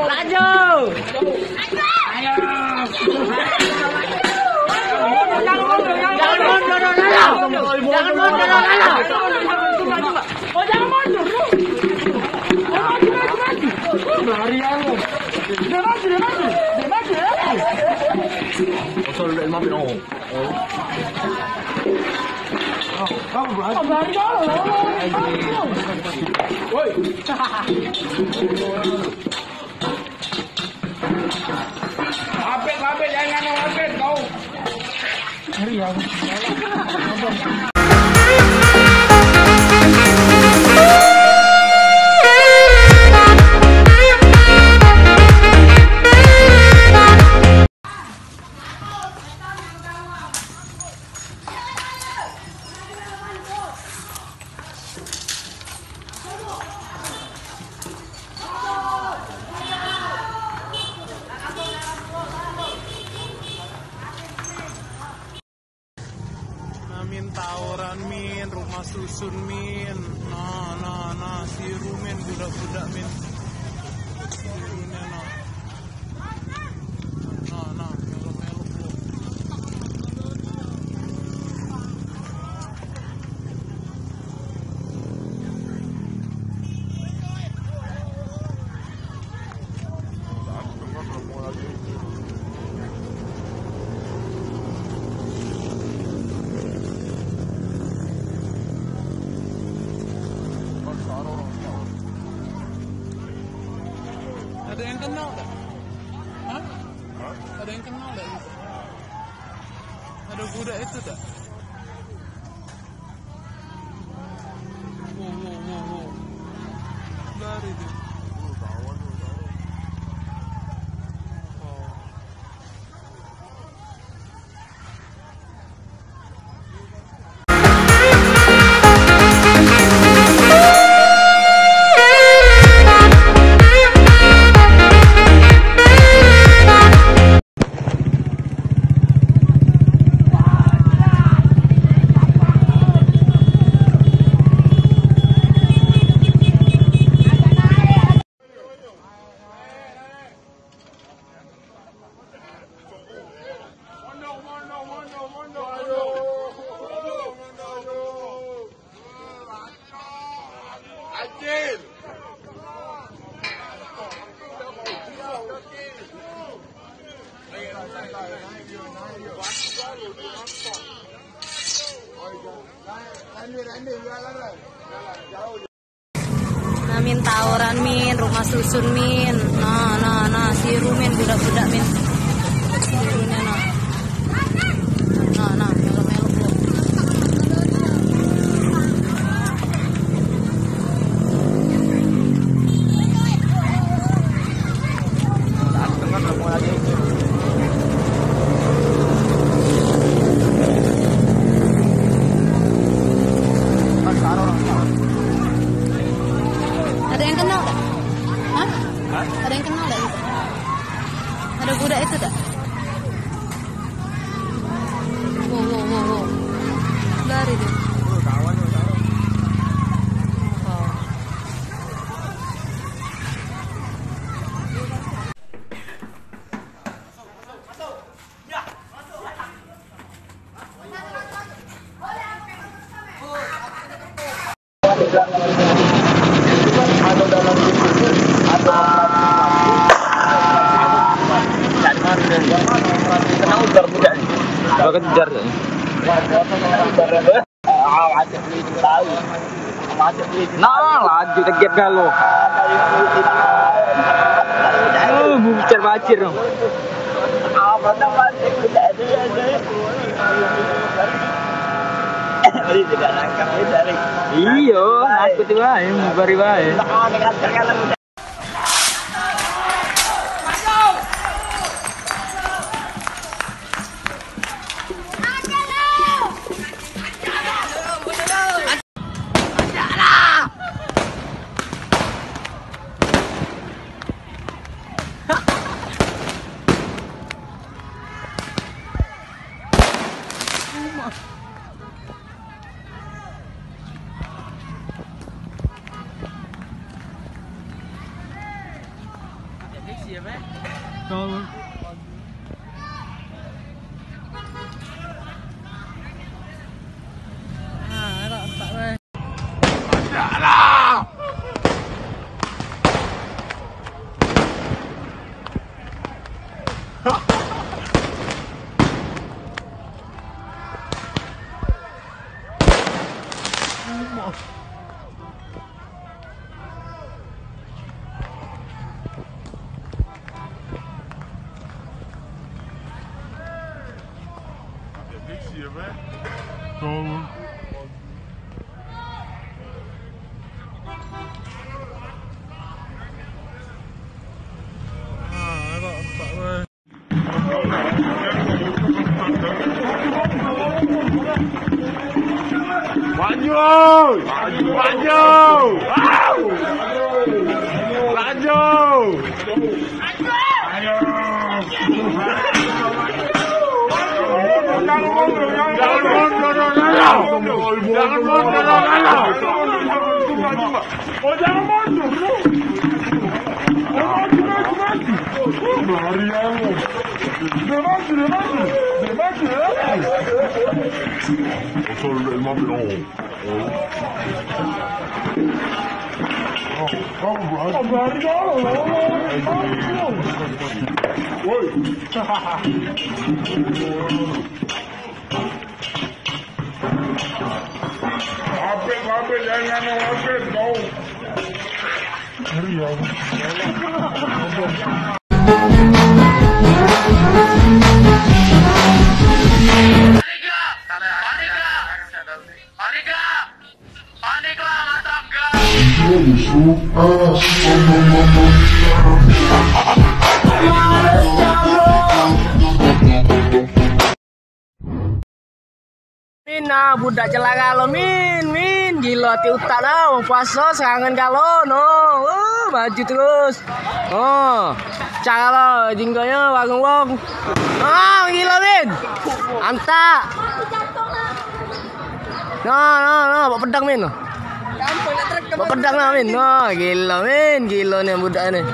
Laju. Jangan mundur. Jangan mundur. Oh, jangan mundur. Lari aku. Dia maju. Asal dia mati dong. Kamu lari dong. Woi. Lapet jangan lapet kau. Hari ya. Min tawuran min, rumah susun min, nah, siru min, budak-budak min, sirunya nah, melo-melo bro. Ada yang kenal tak? Hah? Ada yang kenal tak? Ada budak itu tak? Wow. Lari dia. Min tawuran min, rumah susun min, nah, siru min, budak-budak min, sirunya nah, melo-melo bro. Ada yang kenal tak? Hah? Ada yang kenal tak? Ada budak itu tak? Wow. Lari dia. Kenapa ujar budak ni? Kau kejar ni. Nah, laju tegap galau. Bicar macir dong. Iya, aku tu baik, bari baik. Nah, budak celaka lo min gila ti utak lah puasa serangan kalau no maju terus cara lo jinggonya wong gila min anta no bawa pedang min bawa pedang lah min gila nih budak nih.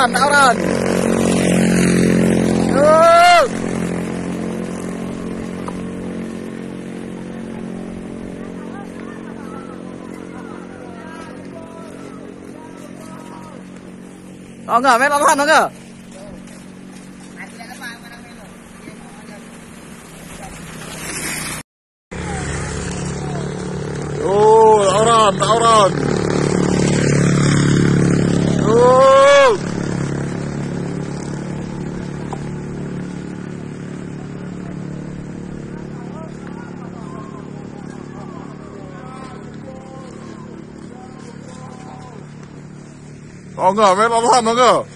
Tauran. Oh enggak, main apaan enggak? Oh, tauran. Oh enggak, main apaan enggak?